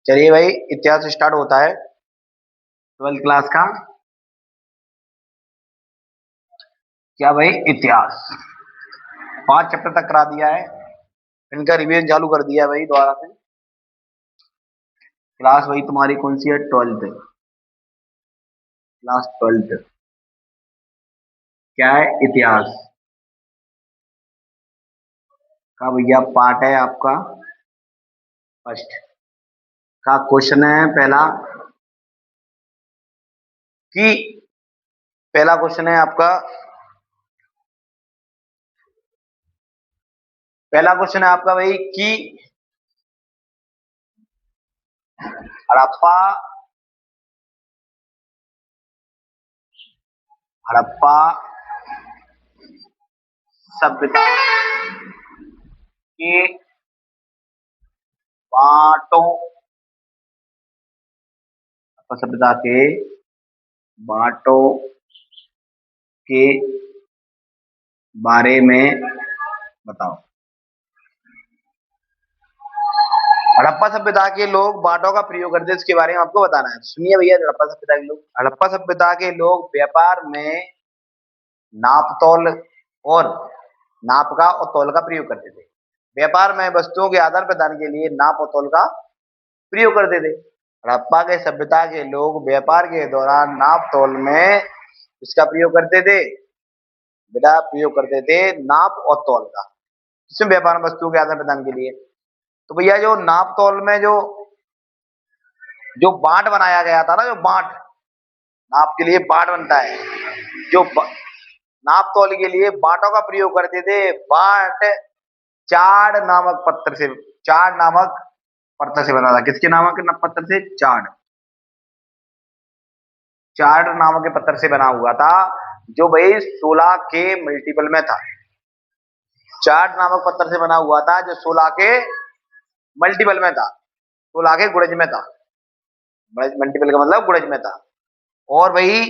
चलिए भाई, इतिहास स्टार्ट होता है 12th क्लास का। क्या भाई, इतिहास 5 चैप्टर तक करा दिया है। इनका रिवीजन चालू कर दिया है भाई दोबारा से। क्लास भाई तुम्हारी कौन सी है? 12th। Class 12th। क्या है? इतिहास का भैया पार्ट है आपका फर्स्ट का। क्वेश्चन है पहला कि पहला क्वेश्चन है आपका। पहला क्वेश्चन है आपका भाई कि हड़प्पा हड़प्पा सभ्यता के बांटों हड़प्पा सभ्यता के बांटों के बारे में बताओ। हड़प्पा सभ्यता के लोग बांटों का प्रयोग करते हैं, इसके बारे में आपको बताना है। सुनिए भैया, हड़प्पा सभ्यता के लोग व्यापार में नाप तौल और नाप का और तौल का प्रयोग करते थे। व्यापार में वस्तुओं के आदान प्रदान के लिए नाप और तौल का प्रयोग करते थे। हड़प्पा के सभ्यता के लोग व्यापार के दौरान नाप तौल में इसका प्रयोग करते थे। बेटा, प्रयोग करते थे नाप और तौल का, इसमें व्यापार में वस्तुओं के आदान प्रदान के लिए। तो भैया, जो नाप तौल में जो जो बांट बनाया गया था ना, जो बांट नाप के लिए बांट बनता है, जो नाप तौल के लिए बांटों का प्रयोग करते थे। बांट चार्ड नामक पत्थर से चार्ड नामक पत्थर से बना था। किसके नामक पत्थर से? चार्ड। चार्ड नामक के पत्थर से बना हुआ था, जो भाई 16 के मल्टीपल में था। चार्ड नामक पत्थर से बना हुआ था जो 16 के मल्टीपल में था, 16 के गुणज में था। मल्टीपल का मतलब गुणज में था। और वही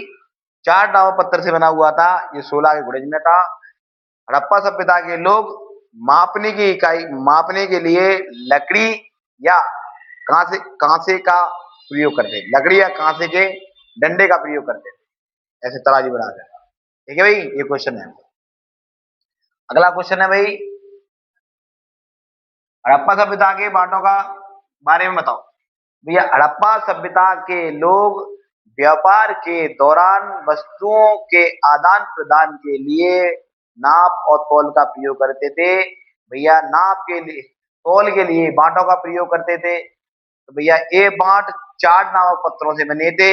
चार्ड नामक पत्थर से बना हुआ था, ये 16 के गुणज में था। हड़प्पा सभ्यता के लोग मापने की इकाई मापने के लिए लकड़ी या कांसे का प्रयोग करते थे। लकड़ी या कांसे के डंडे का प्रयोग करते थे, ऐसे तराजू बनाकर। ठीक है भाई, ये क्वेश्चन है। अगला क्वेश्चन है भाई, हड़प्पा सभ्यता के बांटों का बारे में बताओ। भैया, हड़प्पा सभ्यता के लोग व्यापार के दौरान वस्तुओं के आदान प्रदान के लिए नाप और तौल का प्रयोग करते थे। भैया, नाप के लिए तौल के लिए बांटों का प्रयोग करते थे। तो भैया, ये बांट चार्ट नामक पत्थरों से बने थे।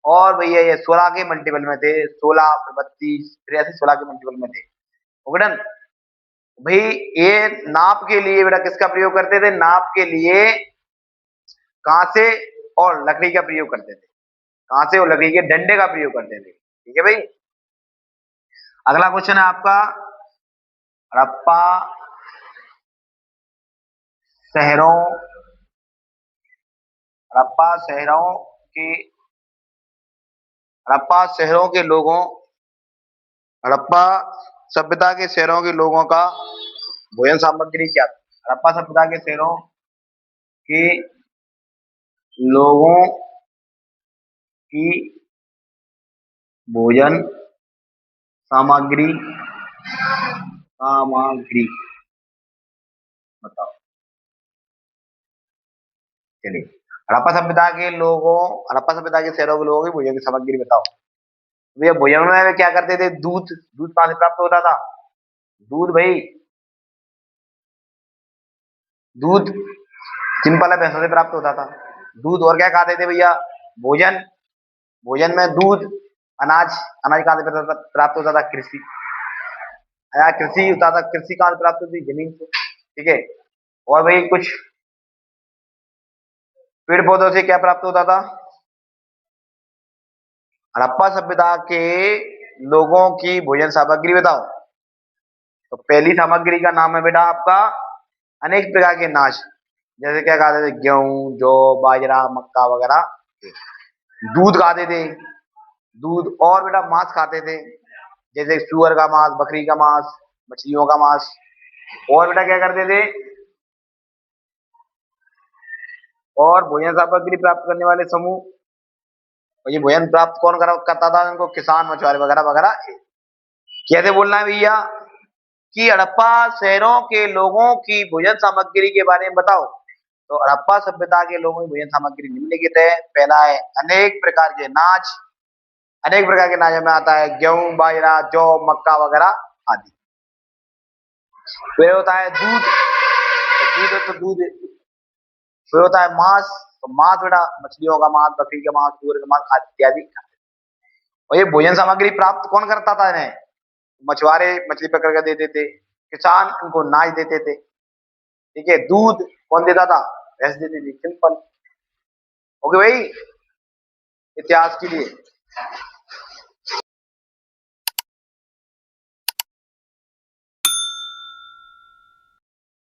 और भैया, ये 16 के मल्टीपल में थे। 16, 32, 83, 16 के मल्टीपल में थे। ओके डन भाई। ये नाप के लिए बेटा किसका प्रयोग करते थे? नाप के लिए कांसे और लकड़ी का प्रयोग करते थे। कांसे और लकड़ी के डंडे का प्रयोग करते थे। ठीक है भाई। अगला क्वेश्चन है आपका, हड़प्पा शहरों हड़प्पा शहरों के हड़प्पा शहरों के लोगों हड़प्पा सभ्यता के शहरों के लोगों का भोजन सामग्री क्या था? हड़प्पा सभ्यता के शहरों के लोगों की भोजन सामग्री सामग्री बताओ। चलिए, हड़प्पा सभ्यता के शहरों के लोगों की भोजन की सामग्री बताओ। भैया, भोजन में वे क्या करते थे? दूध। दूध कहां से प्राप्त होता था? दूध भाई, दूध सिंपल है, भैंसों से प्राप्त होता था दूध। और क्या खाते थे भैया? भोजन। भोजन में दूध, अनाज। अनाज कहां से प्राप्त होता था? कृषि। कृषि होता था। कृषि कहां से प्राप्त होती? जमीन से। ठीक है। और भाई, कुछ पेड़ पौधों से क्या प्राप्त होता था? हड़प्पा सभ्यता के लोगों की भोजन सामग्री बताओ। तो पहली सामग्री का नाम है बेटा आपका अनेक प्रकार के अनाज। जैसे क्या खाते थे? गेहूं, जौ, बाजरा, मक्का वगैरह। दूध खाते थे। दूध। और बेटा मांस खाते थे, जैसे सुअर का मांस, बकरी का मांस, मछलियों का मांस। और बेटा क्या करते थे? और भोजन सामग्री प्राप्त करने वाले समूह, और ये भोजन प्राप्त कौन करता था उनको? किसान, मछुआरे वगैरह वगैरह। कैसे बोलना है भैया कि हड़प्पा शहरों के लोगों की भोजन सामग्री के बारे में बताओ। तो हड़प्पा सभ्यता के लोगों की भोजन सामग्री निम्नलिखित है। पहला है अनेक प्रकार के नाच। अनेक प्रकार के नाच में आता है गेहूं, बाजरा, जौ, मक्का वगैरह आदि। फिर होता है दूध, तो दूध है तो दूध। फिर होता है मांस, तो मांस बेटा मछलियों का मांस, बकरी का मांस, सूअर का मांस इत्यादि। और ये भोजन सामग्री प्राप्त कौन करता था इन्हें? मछुआरे मछली पकड़ कर देते थे, किसान इनको नाच देते थे। ठीक है, दूध कौन देता था? भैंस देती थी। सिंपल। ओके भाई, इतिहास के लिए।